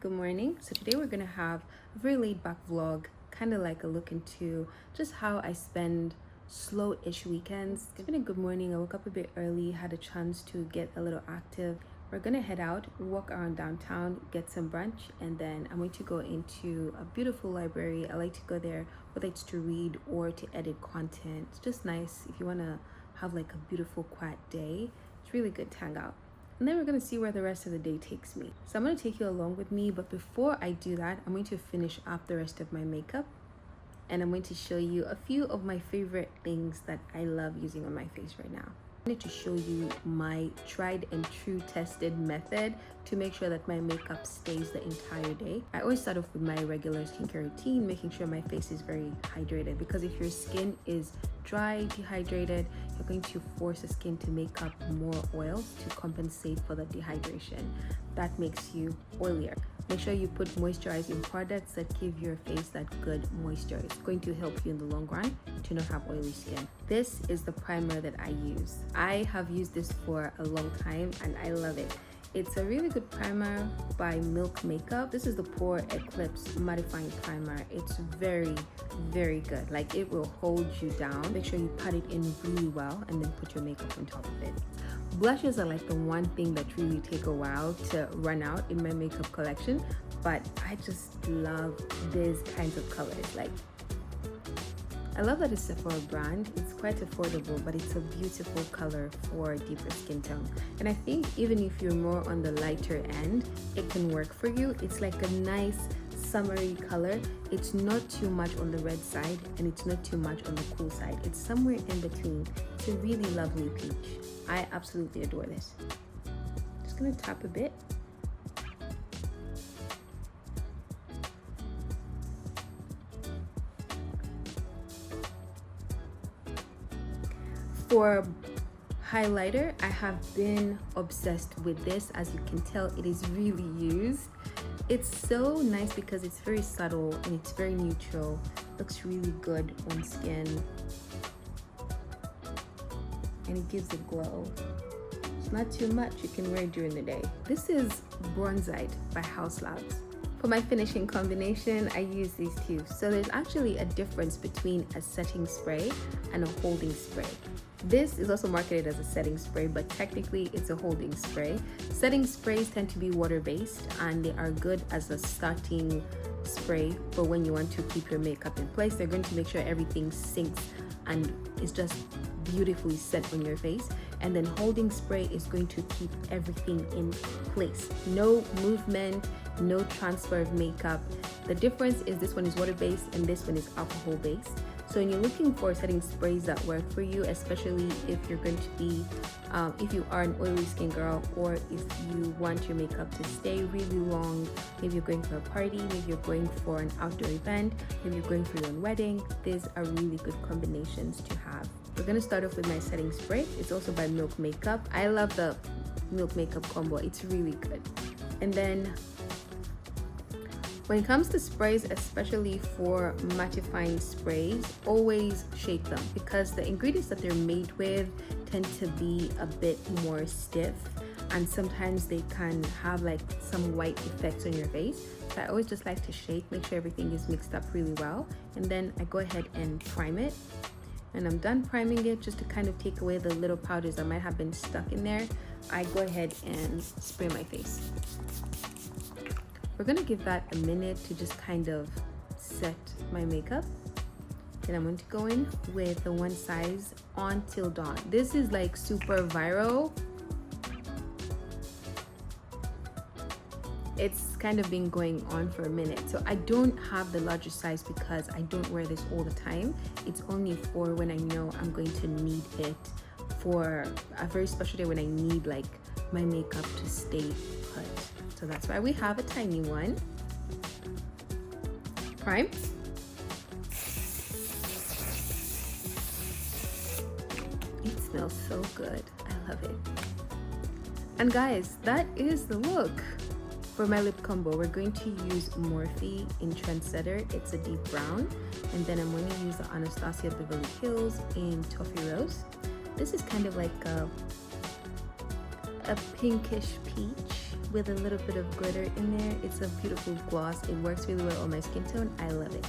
Good morning. So today we're gonna have a very laid back vlog, kind of like a look into just how I spend slow-ish weekends. It's been a good morning. I woke up a bit early, had a chance to get a little active. We're gonna head out, walk around downtown, get some brunch, and then I'm going to go into a beautiful library. I like to go there, whether it's to read or to edit content. It's just nice if you wanna have like a beautiful quiet day. It's really good to hang out. And then we're going to see where the rest of the day takes me. So I'm going to take you along with me, but before I do that, I'm going to finish up the rest of my makeup, and I'm going to show you a few of my favorite things that I love using on my face right now. I wanted to show you my tried and true tested method to make sure that my makeup stays the entire day. I always start off with my regular skincare routine, making sure my face is very hydrated, because if your skin is dry, dehydrated, you're going to force the skin to make up more oils to compensate for the dehydration. That makes you oilier. Make sure you put moisturizing products that give your face that good moisture. It's going to help you in the long run to not have oily skin. This is the primer that I use. I have used this for a long time and I love it. It's a really good primer by Milk Makeup. This is the Pore Eclipse Mattifying Primer. It's very, very good. Like, it will hold you down. Make sure you pat it in really well and then put your makeup on top of it. Blushes are like the one thing that really take a while to run out in my makeup collection, but I just love these kinds of colors. Like, I love that it's Sephora brand. It's quite affordable, but it's a beautiful color for deeper skin tone. And I think even if you're more on the lighter end, it can work for you. It's like a nice summery color. It's not too much on the red side and it's not too much on the cool side. It's somewhere in between. It's a really lovely peach. I absolutely adore this. Just gonna tap a bit. For highlighter, I have been obsessed with this. As you can tell, it is really used. It's so nice because it's very subtle and it's very neutral. Looks really good on skin. And it gives a glow. It's not too much, you can wear it during the day. This is Bronzite by House Labs. For my finishing combination, I use these two. So there's actually a difference between a setting spray and a holding spray. This is also marketed as a setting spray, but technically it's a holding spray. Setting sprays tend to be water-based and they are good as a starting spray for when you want to keep your makeup in place. They're going to make sure everything sinks and is just beautifully set on your face. And then holding spray is going to keep everything in place. No movement, no transfer of makeup. The difference is this one is water-based and this one is alcohol-based. So when you're looking for setting sprays that work for you, especially if you're going to be, if you are an oily skin girl, or if you want your makeup to stay really long, maybe you're going for a party, maybe you're going for an outdoor event, maybe you're going for your own wedding, these are really good combinations to have. We're gonna start off with my setting spray. It's also by Milk Makeup. I love the Milk Makeup combo, it's really good. And then when it comes to sprays, especially for mattifying sprays, always shake them because the ingredients that they're made with tend to be a bit more stiff and sometimes they can have like some white effects on your face. So I always just like to shake, make sure everything is mixed up really well, and then I go ahead and prime it. And I'm done priming it, just to kind of take away the little powders that might have been stuck in there, I go ahead and spray my face. We're gonna give that a minute to just kind of set my makeup. And I'm going to go in with the One Size On Till Dawn. This is like super viral. It's kind of been going on for a minute. So I don't have the larger size because I don't wear this all the time. It's only for when I know I'm going to need it for a very special day when I need like my makeup to stay put. So that's why we have a tiny one. Prime. It smells so good. I love it. And guys, that is the look. For my lip combo, we're going to use Morphe in Trendsetter. It's a deep brown. And then I'm going to use the Anastasia Beverly Hills in Toffee Rose. This is kind of like a pinkish peach, with a little bit of glitter in there. It's a beautiful gloss. It works really well on my skin tone. I love it.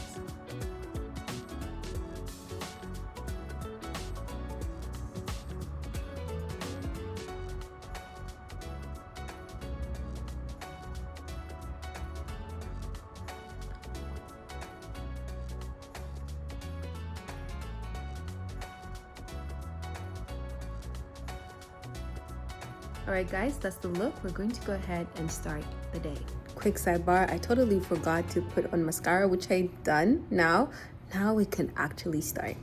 Alright guys, that's the look. We're going to go ahead and start the day. Quick sidebar, I totally forgot to put on mascara, which I've done now. Now we can actually start.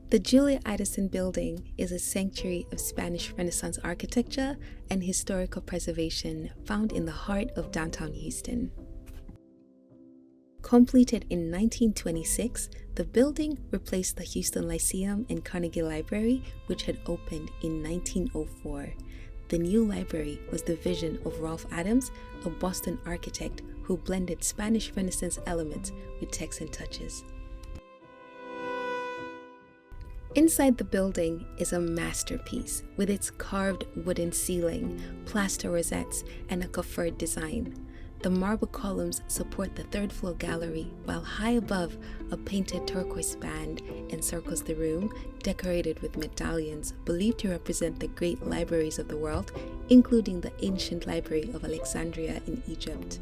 The Julia Ideson Building is a sanctuary of Spanish Renaissance architecture and historical preservation found in the heart of downtown Houston. Completed in 1926, the building replaced the Houston Lyceum and Carnegie Library, which had opened in 1904. The new library was the vision of Ralph Adams, a Boston architect who blended Spanish Renaissance elements with Texan touches. Inside the building is a masterpiece with its carved wooden ceiling, plaster rosettes, and a coiffured design. The marble columns support the third floor gallery, while high above, a painted turquoise band encircles the room, decorated with medallions believed to represent the great libraries of the world, including the ancient library of Alexandria in Egypt.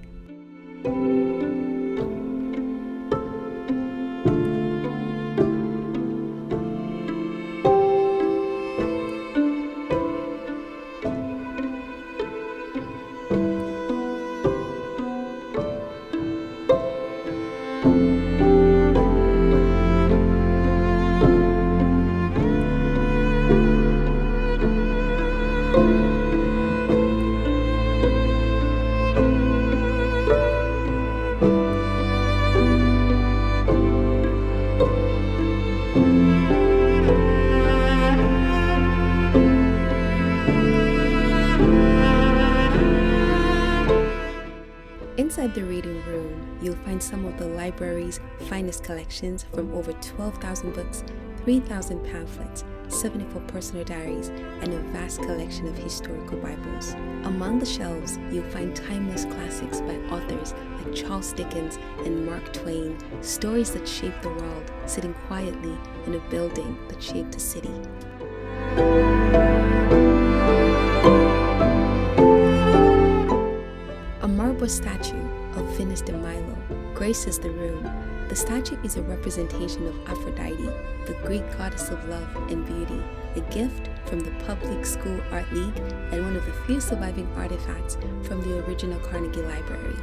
Inside the reading room, you'll find some of the library's finest collections from over 12,000 books, 3,000 pamphlets, 74 personal diaries, and a vast collection of historical Bibles. Among the shelves, you'll find timeless classics by authors like Charles Dickens and Mark Twain, stories that shaped the world, sitting quietly in a building that shaped a city. A marble statue of Venus de Milo graces the room. The statue is a representation of Aphrodite, the Greek goddess of love and beauty, a gift from the Public School Art League and one of the few surviving artifacts from the original Carnegie Library.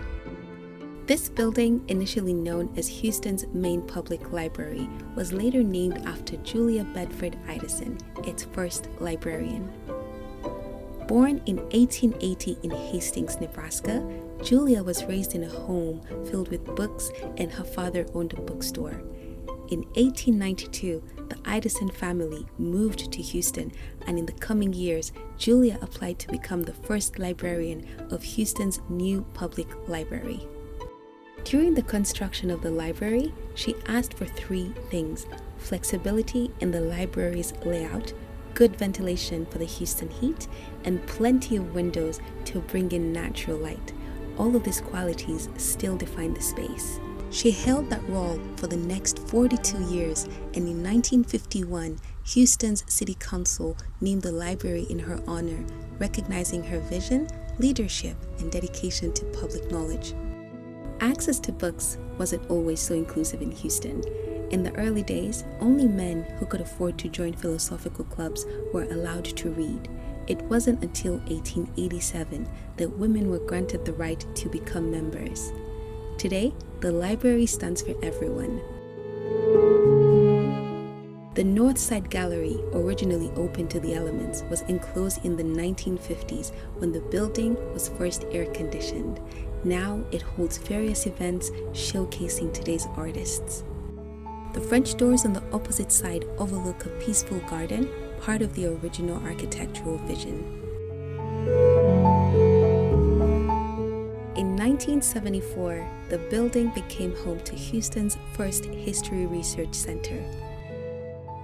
This building, initially known as Houston's main public library, was later named after Julia Bedford Ideson, its first librarian. Born in 1880 in Hastings, Nebraska, Julia was raised in a home filled with books, and her father owned a bookstore. In 1892, the Ideson family moved to Houston, and in the coming years, Julia applied to become the first librarian of Houston's new public library. During the construction of the library, she asked for three things: flexibility in the library's layout, good ventilation for the Houston heat, and plenty of windows to bring in natural light. All of these qualities still define the space. She held that role for the next 42 years, and in 1951, Houston's City Council named the library in her honor, recognizing her vision, leadership, and dedication to public knowledge. Access to books wasn't always so inclusive in Houston. In the early days, only men who could afford to join philosophical clubs were allowed to read. It wasn't until 1887 that women were granted the right to become members. Today, the library stands for everyone. The North Side Gallery, originally open to the elements, was enclosed in the 1950s when the building was first air-conditioned. Now it holds various events showcasing today's artists. The French doors on the opposite side overlook a peaceful garden, part of the original architectural vision. In 1974, the building became home to Houston's first History Research Center.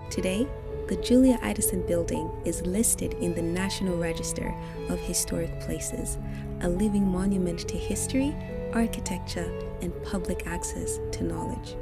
Today, the Julia Ideson Building is listed in the National Register of Historic Places, a living monument to history, architecture, and public access to knowledge.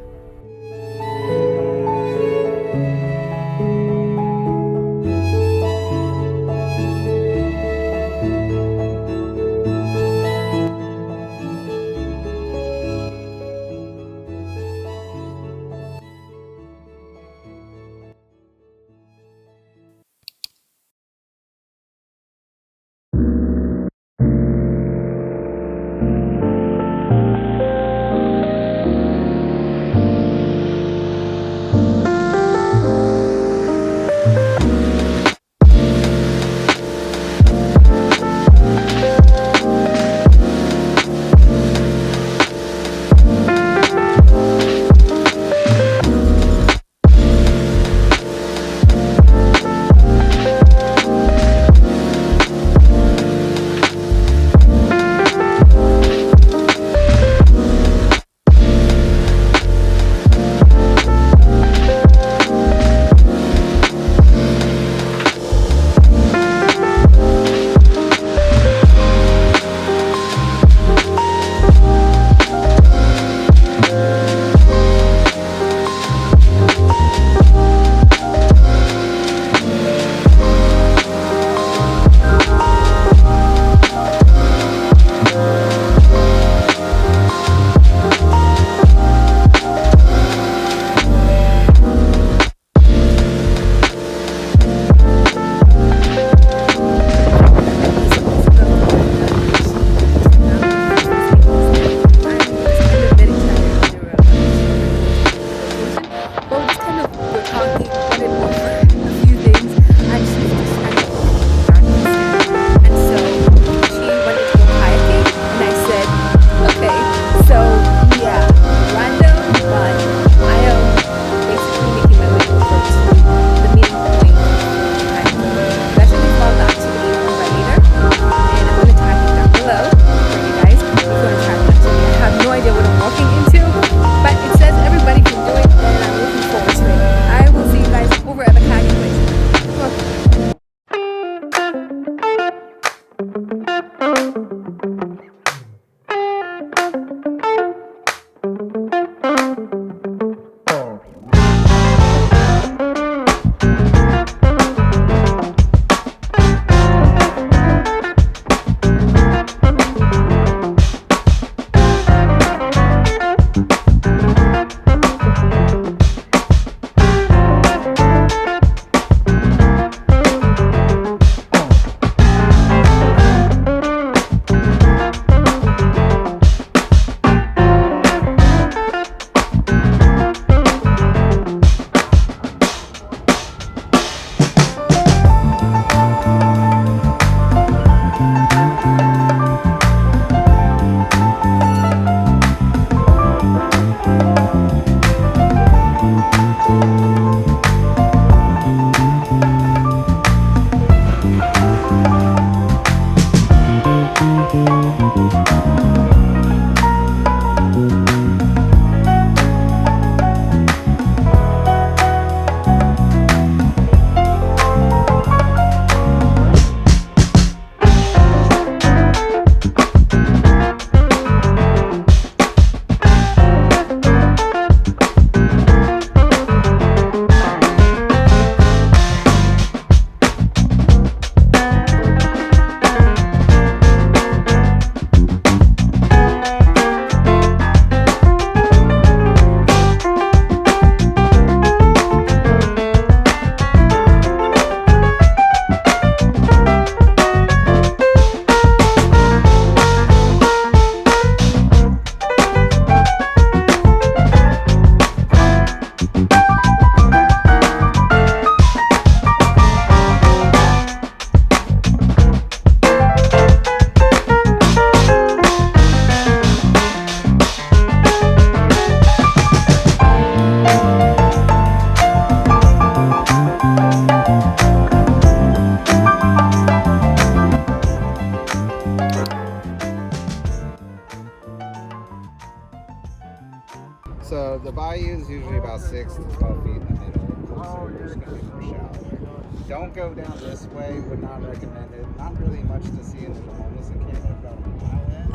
Don't go down this way. Would not recommend it. Not really much to see in the homeless encampment about a mile in.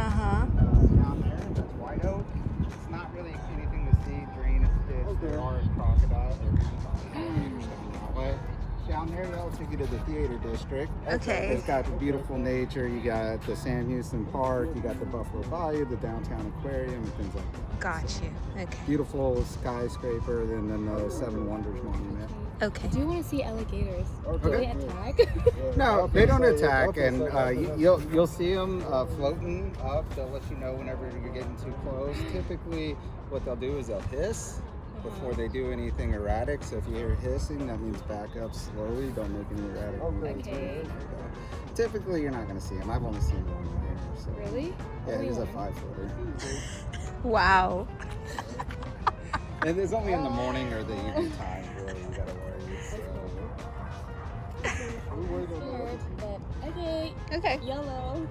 Down there, that's White Oak. It's not really anything to see. Drainage ditch. There are crocodiles. That way. Down there, they'll take you to the theater district. Okay. It's got the beautiful nature. You got the Sam Houston Park. You got the Buffalo Bayou, the downtown aquarium, and things like that. Got you. Okay. Beautiful skyscraper, and then the Seven Wonders Monument. Okay. I do want to see alligators. Do they attack? No, they don't attack, and you'll see them floating up. They'll let you know whenever you're getting too close. Typically, what they'll do is they'll hiss before they do anything erratic. So if you hear hissing, that means back up slowly. Don't make any erratic movements. Okay. Typically, you're not going to see them. I've only seen one there. So. Really? Yeah, it is a 5-footer. Wow. And it's only in the morning or the evening time where you got to worry. Scared, but okay. Okay. Yellow.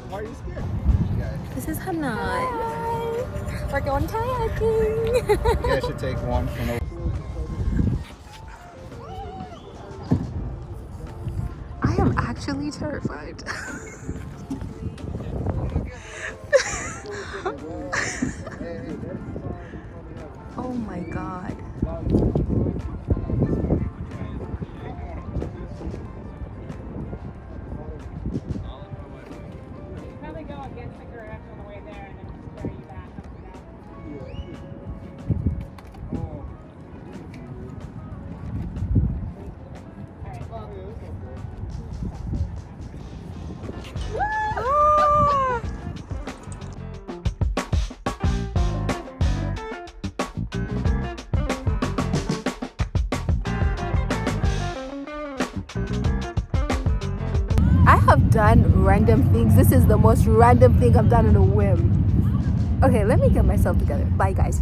Why are you scared? This is Hannah. We're going kayaking. You guys should take one from over. I am actually terrified. Oh my god. Probably go against the current on the way there and then just carry you back up and down. Alright, well. I have done random things. This is the most random thing I've done on a whim. Okay, let me get myself together. Bye, guys.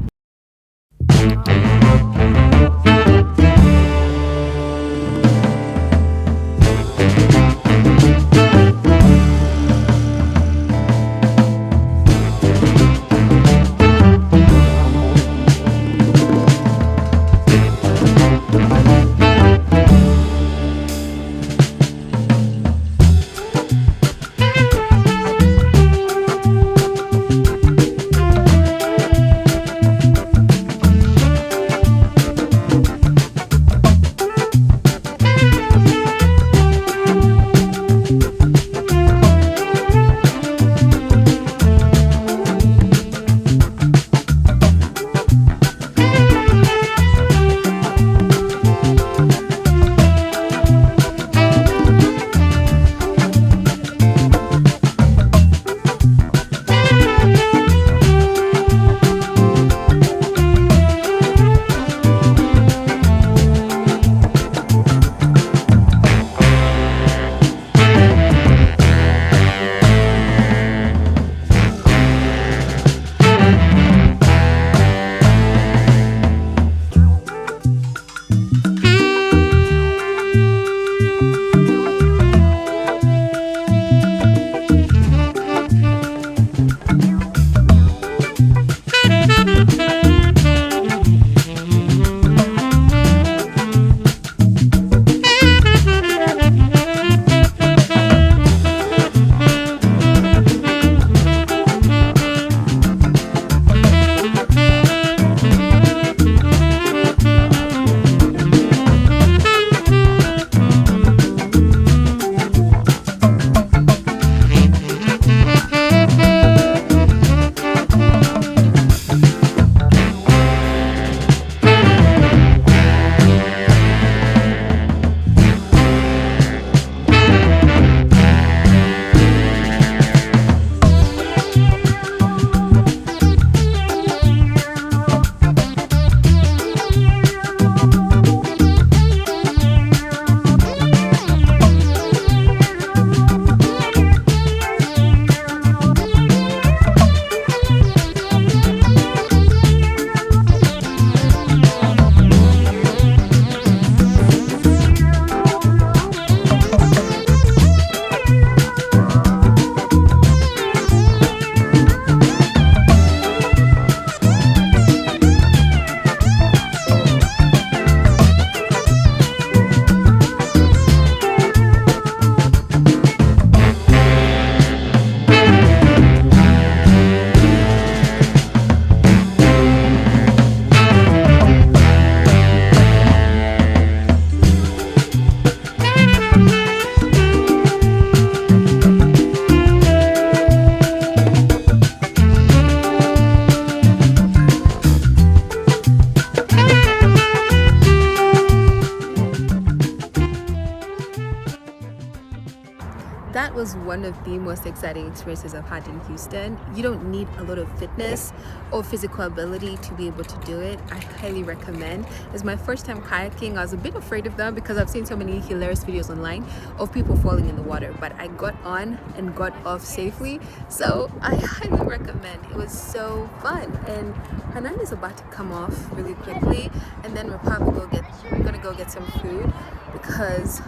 that was one of the most exciting experiences I've had in Houston. You don't need a lot of fitness or physical ability to be able to do it. I highly recommend. It's my first time kayaking. I was a bit afraid of them because I've seen so many hilarious videos online of people falling in the water, but I got on and got off safely, so I highly recommend. It was so fun. And Hanan is about to come off really quickly, and then we're probably gonna go get some food because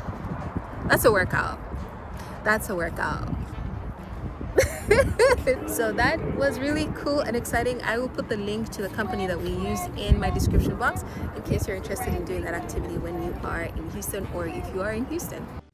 that's a workout. That's a workout. So that was really cool and exciting. I will put the link to the company that we use in my description box in case you're interested in doing that activity when you are in Houston or if you are in Houston.